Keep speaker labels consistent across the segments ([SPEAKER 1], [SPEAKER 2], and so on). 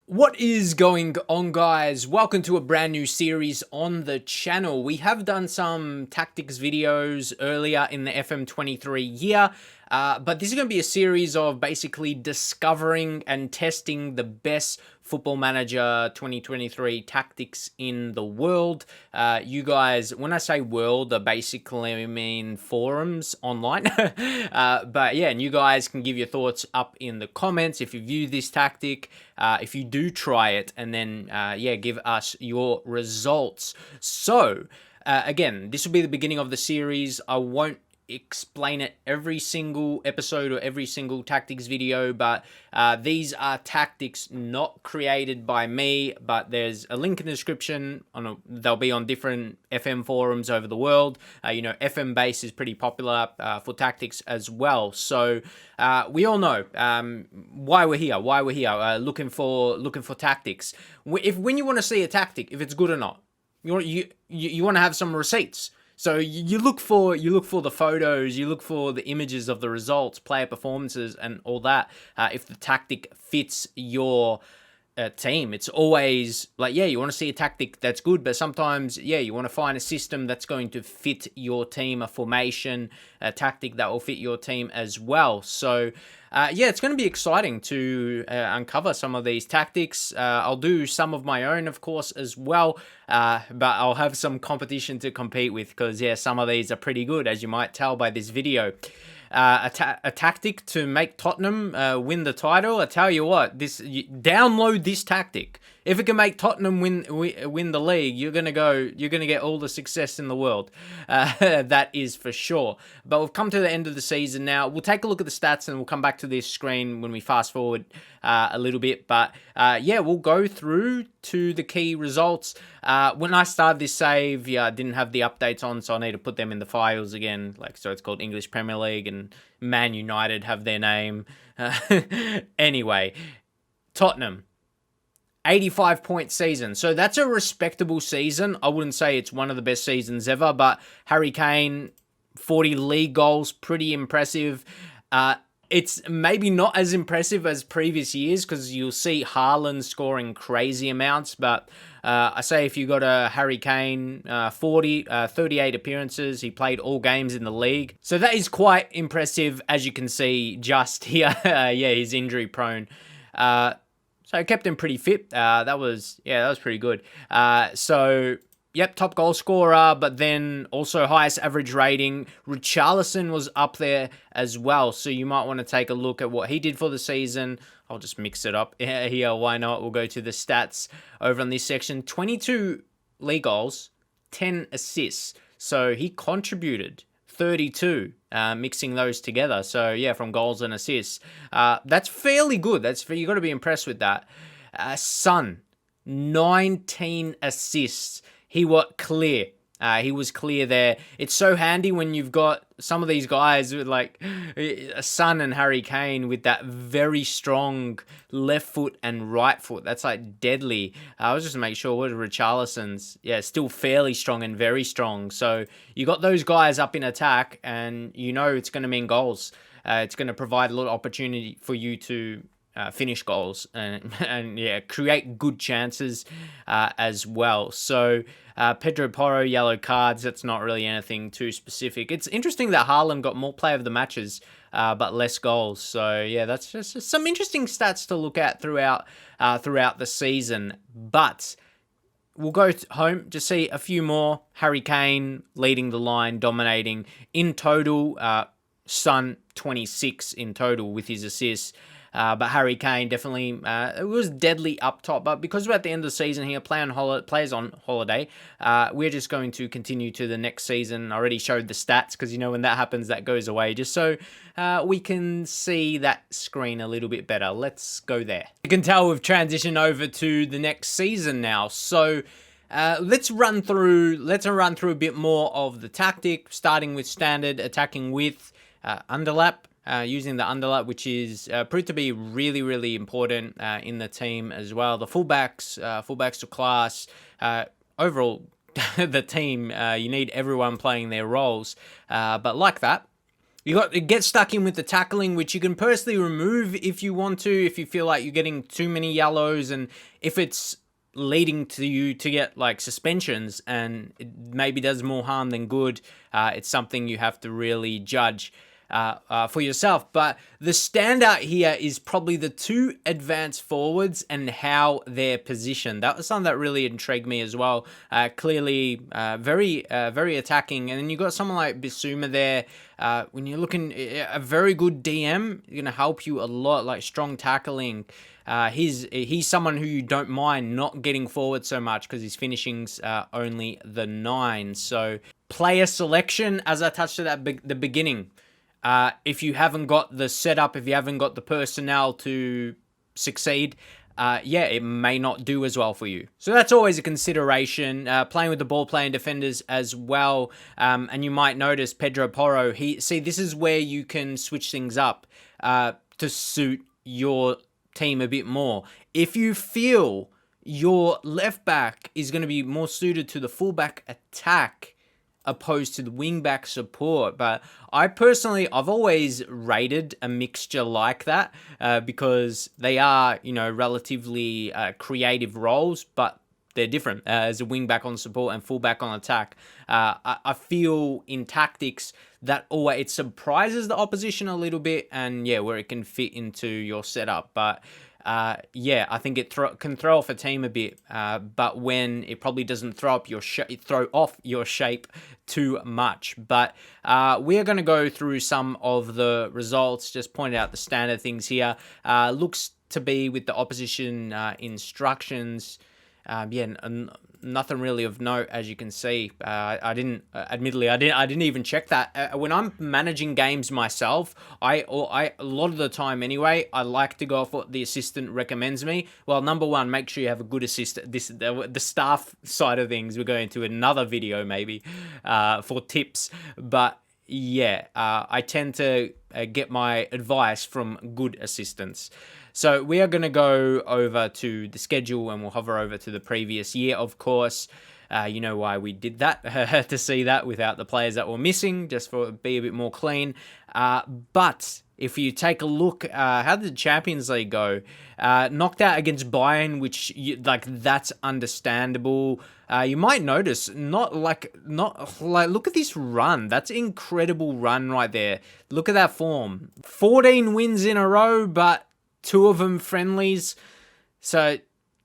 [SPEAKER 1] What is going on, guys? Welcome to a brand new series on the channel. We have done some tactics videos earlier in the FM23 year, but this is going to be a series of basically discovering and testing the best Football Manager 2023 tactics in the world. You guys, when I say world, I basically mean forums online. But yeah, and you guys can give your thoughts up in the comments if you view this tactic, if you do try it, and then yeah, give us your results. So again, this will be the beginning of the series. I won't explain it every single episode or every single tactics video, but these are tactics not created by me, but there's a link in the description. They'll be on different FM forums over the world. You know, FM base is pretty popular for tactics as well. So we all know why we're here. Looking for tactics. When you want to see a tactic, if it's good or not, you want to have some receipts. So you look for the photos, you look for the images of the results, player performances, and all that. If the tactic fits your team, it's always like, yeah, you want to see a tactic that's good, but sometimes, yeah, you want to find a system that's going to fit your team, a formation, a tactic that will fit your team as well. So yeah, it's going to be exciting to uncover some of these tactics. I'll do some of my own, of course, as well, but I'll have some competition to compete with because, yeah, some of these are pretty good, as you might tell by this video. A tactic to make Tottenham win the title. I tell you what, download this tactic. If it can make Tottenham win the league, you're gonna get all the success in the world. That is for sure. But we've come to the end of the season now. We'll take a look at the stats and we'll come back to this screen when we fast forward a little bit. But yeah, we'll go through to the key results. When I started this save, yeah, I didn't have the updates on, so I need to put them in the files again. So it's called English Premier League, and Man United have their name. Anyway, Tottenham, 85-point season. So that's a respectable season. I wouldn't say it's one of the best seasons ever, but Harry Kane, 40 league goals, pretty impressive. It's maybe not as impressive as previous years because you'll see Haaland scoring crazy amounts, but I say if you got a Harry Kane, 38 appearances, he played all games in the league. So that is quite impressive, as you can see just here. Yeah, he's injury prone. So I kept him pretty fit. That was pretty good. So yep, top goal scorer, but then also highest average rating. Richarlison was up there as well, so you might want to take a look at what he did for the season. I'll just mix it up here, why not? We'll go to the stats over on this section. 22 league goals, 10 assists. So he contributed 32, mixing those together. So yeah, from goals and assists. That's fairly good. You got to be impressed with that. Son, 19 assists. He was clear. He was clear there. It's so handy when you've got some of these guys with like Son and Harry Kane with that very strong left foot and right foot. That's like deadly. I was just to make sure what Richarlison's, yeah, still fairly strong and very strong. So you got those guys up in attack, and you know it's going to mean goals. It's going to provide a lot of opportunity for you to finish goals and yeah, create good chances as well. So Pedro Porro, yellow cards, that's not really anything too specific. It's interesting that Haaland got more player of the matches but less goals. So yeah, that's just some interesting stats to look at throughout the season. But we'll go home to see a few more. Harry Kane leading the line, dominating. In total, Son 26 in total with his assists. But Harry Kane definitely it was deadly up top. But because we're at the end of the season here, players on holiday, we're just going to continue to the next season. I already showed the stats because, you know, when that happens, that goes away. Just so we can see that screen a little bit better. Let's go there. You can tell we've transitioned over to the next season now. So let's run through a bit more of the tactic, starting with standard, attacking with underlap. Using the underlap, which is proved to be really, really important in the team as well. The fullbacks to class. Overall, the team, you need everyone playing their roles. But like that, You got to get stuck in with the tackling, which you can personally remove if you want to, if you feel like you're getting too many yellows, and if it's leading to you to get like suspensions and it maybe does more harm than good. It's something you have to really judge for yourself. But the standout here is probably the two advanced forwards and how they're positioned. That was something that really intrigued me as well. Clearly, very attacking. And then you got someone like Bissouma there. When you're looking, a very good DM, going to help you a lot, like strong tackling. He's someone who you don't mind not getting forward so much because his finishing's only the 9. So player selection, as I touched at the beginning. If you haven't got the setup, if you haven't got the personnel to succeed, it may not do as well for you. So that's always a consideration. Playing with the ball-playing defenders as well. And you might notice Pedro Porro. This is where you can switch things up to suit your team a bit more. If you feel your left back is going to be more suited to the fullback attack opposed to the wingback support. But I've always rated a mixture like that because they are, relatively creative roles, but they're different as a wingback on support and fullback on attack. I feel in tactics that it surprises the opposition a little bit, and where it can fit into your setup. But I think it can throw off a team a bit, but when it probably doesn't throw off your shape too much. But we are going to go through some of the results, just point out the standard things here. Looks to be with the opposition instructions. Nothing really of note, as you can see. I didn't even check that. When I'm managing games myself, I a lot of the time anyway, I like to go off what the assistant recommends me. Well, number one, make sure you have a good assistant. The staff side of things, we're going to another video maybe for tips. But I tend to get my advice from good assistants. So we are going to go over to the schedule and we'll hover over to the previous year, of course. You know why we did that, to see that without the players that were missing, just for it be a bit more clean. But if you take a look, how did the Champions League go? Knocked out against Bayern, which that's understandable. You might notice, not like look at this run. That's an incredible run right there. Look at that form. 14 wins in a row, but 2 of them friendlies. So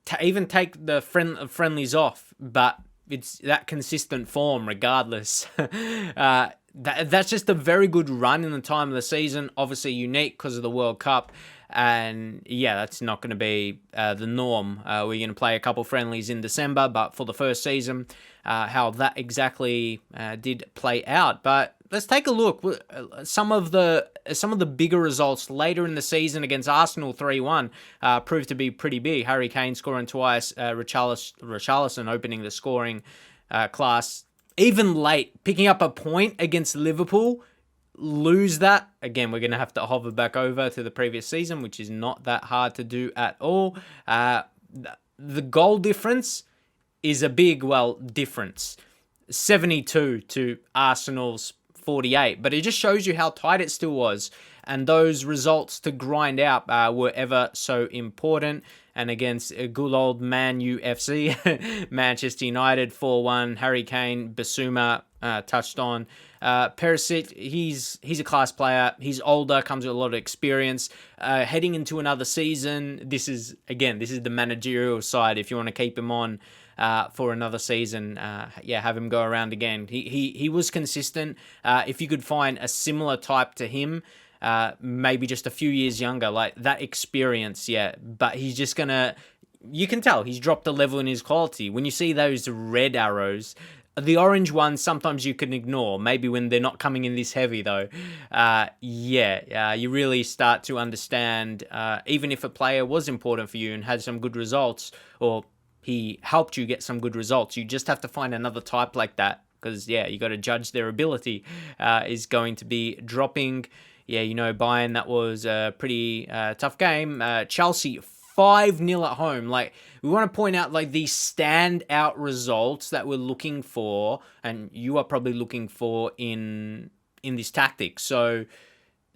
[SPEAKER 1] to even take the friendlies off, but it's that consistent form regardless. That's just a very good run in the time of the season. Obviously unique because of the World Cup. And that's not going to be the norm. We're going to play a couple friendlies in December, but for the first season, how that exactly did play out. But let's take a look. Some of the bigger results later in the season against Arsenal 3-1 proved to be pretty big. Harry Kane scoring twice, Richarlison opening the scoring class. Even late, picking up a point against Liverpool, lose that. Again, we're going to have to hover back over to the previous season, which is not that hard to do at all. The goal difference is a big, difference. 72 to Arsenal's 48. But it just shows you how tight it still was. And those results to grind out were ever so important. And against a good old Man U FC, Manchester United 4-1, Harry Kane, Bissouma touched on. Perisic, he's a class player. He's older, comes with a lot of experience. Heading into another season, this is the managerial side. If you want to keep him on for another season, have him go around again. He was consistent. If you could find a similar type to him, maybe just a few years younger, like that experience, but he's just gonna, you can tell he's dropped a level in his quality. When you see those red arrows, the orange ones, sometimes you can ignore, maybe when they're not coming in this heavy though. You really start to understand, even if a player was important for you and had some good results, or he helped you get some good results, you just have to find another type like that, because you got to judge their ability is going to be dropping. Bayern, that was a pretty tough game. Chelsea, 5-0 at home. We want to point out, these standout results that we're looking for, and you are probably looking for in in this tactic. So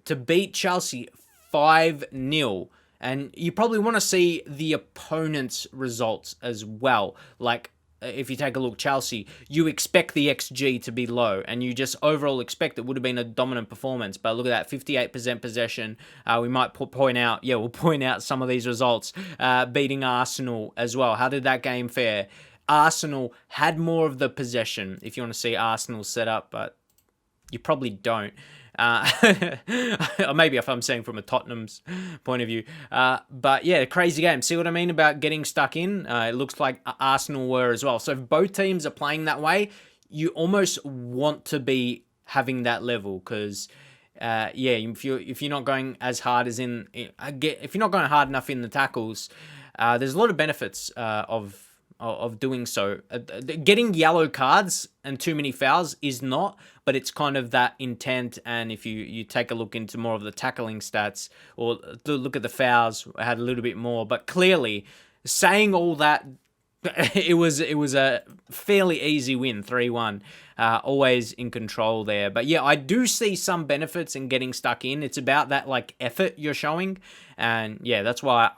[SPEAKER 1] to beat Chelsea 5-0, and you probably want to see the opponent's results as well. Like, if you take a look, Chelsea, you expect the XG to be low, and you just overall expect it would have been a dominant performance. But look at that, 58% possession. We might point out, we'll point out some of these results. Beating Arsenal as well. How did that game fare? Arsenal had more of the possession, if you want to see Arsenal's setup, but you probably don't. Or maybe if I'm saying from a Tottenham's point of view. But yeah, crazy game. See what I mean about getting stuck in? It looks like Arsenal were as well. So if both teams are playing that way, you almost want to be having that level because, if you're not going as hard as if you're not going hard enough in the tackles, there's a lot of benefits of doing so. Getting yellow cards and too many fouls is not, but it's kind of that intent. And if you take a look into more of the tackling stats or look at the fouls, I had a little bit more. But clearly, saying all that, it was a fairly easy win, 3-1. Always in control there. But yeah, I do see some benefits in getting stuck in. It's about that like effort you're showing, and yeah, that's why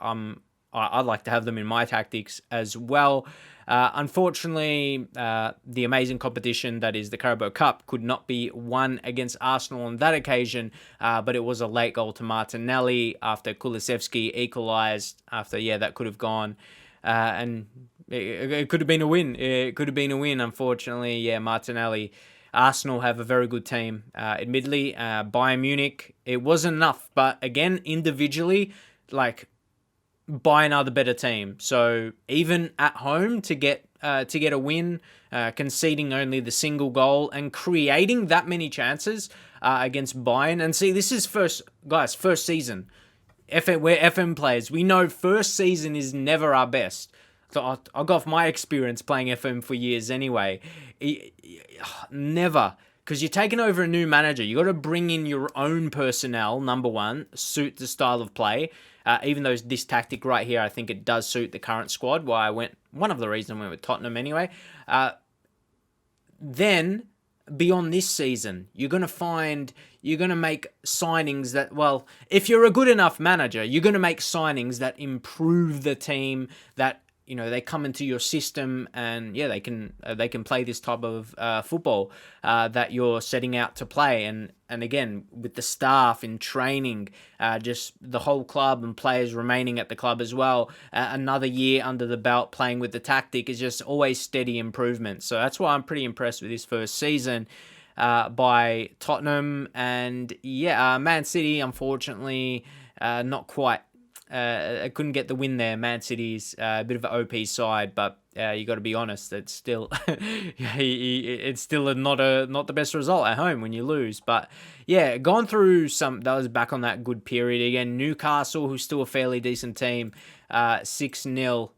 [SPEAKER 1] I'd like to have them in my tactics as well. Unfortunately, the amazing competition that is the Carabao Cup could not be won against Arsenal on that occasion, but it was a late goal to Martinelli after Kulusevski equalised. That could have gone, and it could have been a win. It could have been a win. Unfortunately, Martinelli. Arsenal have a very good team. Admittedly, Bayern Munich, it wasn't enough, but again, individually, like, Bayern are the better team. So even at home to get a win, conceding only the single goal and creating that many chances against Bayern. And see, this is first season. We're FM players. We know first season is never our best. So I got my experience playing FM for years anyway. Never. Because you're taking over a new manager. You got to bring in your own personnel, number one, suit the style of play. Even though this tactic right here, I think it does suit the current squad. One of the reasons I went with Tottenham anyway. Then, beyond this season, you're going to make signings that, well, if you're a good enough manager, you're going to make signings that improve the team, that, they come into your system and they can play this type of football that you're setting out to play. And again, with the staff in training, just the whole club and players remaining at the club as well, another year under the belt playing with the tactic is just always steady improvement. So that's why I'm pretty impressed with this first season by Tottenham. And Man City, unfortunately, not quite. I couldn't get the win there. Man City's a bit of an OP side, but you got to be honest, it's still it's still not the best result at home when you lose. But yeah, gone through that was back on that good period again. Newcastle, who's still a fairly decent team, 6-0.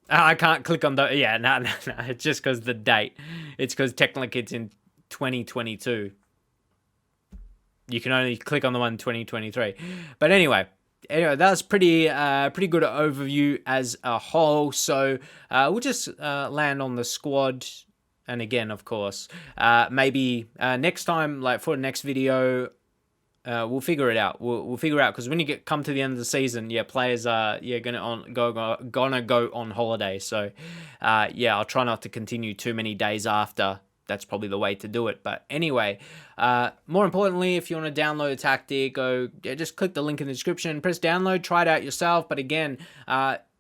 [SPEAKER 1] I can't click on the no. It's just because the date. It's because technically it's in 2022. You can only click on the one in 2023. But anyway, that was pretty good overview as a whole. So we'll just land on the squad, and again, of course, maybe next time, like for the next video, we'll figure it out. We'll figure out, because when you come to the end of the season, players are gonna go on holiday. So I'll try not to continue too many days after. That's probably the way to do it. But anyway, more importantly, if you want to download a tactic, just click the link in the description, press download, try it out yourself. But again,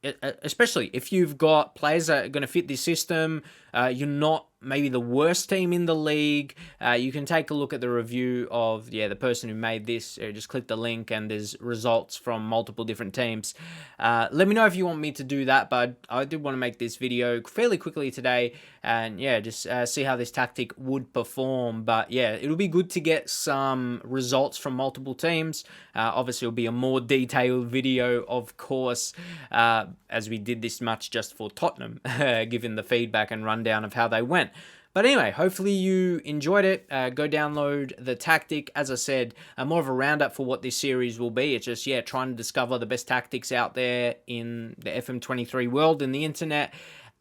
[SPEAKER 1] especially if you've got players that are going to fit this system, you're not maybe the worst team in the league, you can take a look at the review of the person who made this. Just click the link and there's results from multiple different teams. Let me know if you want me to do that, but I did want to make this video fairly quickly today and just see how this tactic would perform. But it'll be good to get some results from multiple teams. Obviously it'll be a more detailed video, of course, as we did this much just for Tottenham, given the feedback and rundown of how they went. But anyway, hopefully you enjoyed it. Go download the tactic. As I said, more of a roundup for what this series will be. It's just, trying to discover the best tactics out there in the FM23 world, in the internet.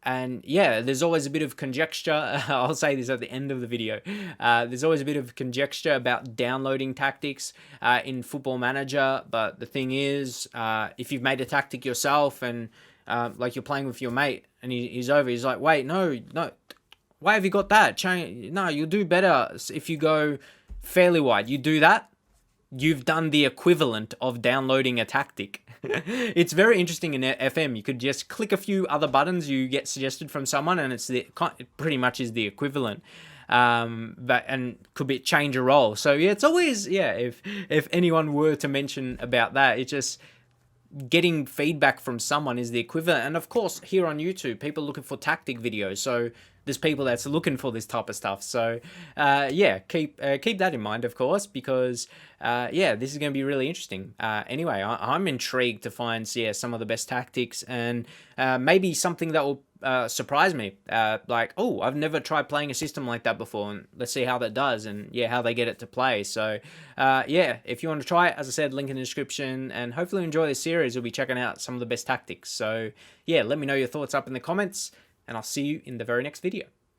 [SPEAKER 1] And yeah, there's always a bit of conjecture. I'll say this at the end of the video. There's always a bit of conjecture about downloading tactics in Football Manager. But the thing is, if you've made a tactic yourself and like you're playing with your mate and he's over, he's like, wait, no, why have you got that? No, you'll do better if you go fairly wide. You do that, you've done the equivalent of downloading a tactic. It's very interesting in FM. You could just click a few other buttons you get suggested from someone, and it pretty much is the equivalent. And could be change a role. So yeah, it's always, yeah, if anyone were to mention about that, it's just getting feedback from someone is the equivalent. And of course, here on YouTube, people are looking for tactic videos. So there's people that's looking for this type of stuff. So yeah, keep that in mind, of course, because yeah, this is going to be really interesting. Anyway, I'm intrigued to find some of the best tactics, and maybe something that will surprise me. Like, oh, I've never tried playing a system like that before, and let's see how that does, and yeah, how they get it to play. So yeah, if you want to try it, as I said, link in the description, and hopefully enjoy this series. We'll be checking out some of the best tactics. So yeah, let me know your thoughts up in the comments, and I'll see you in the very next video.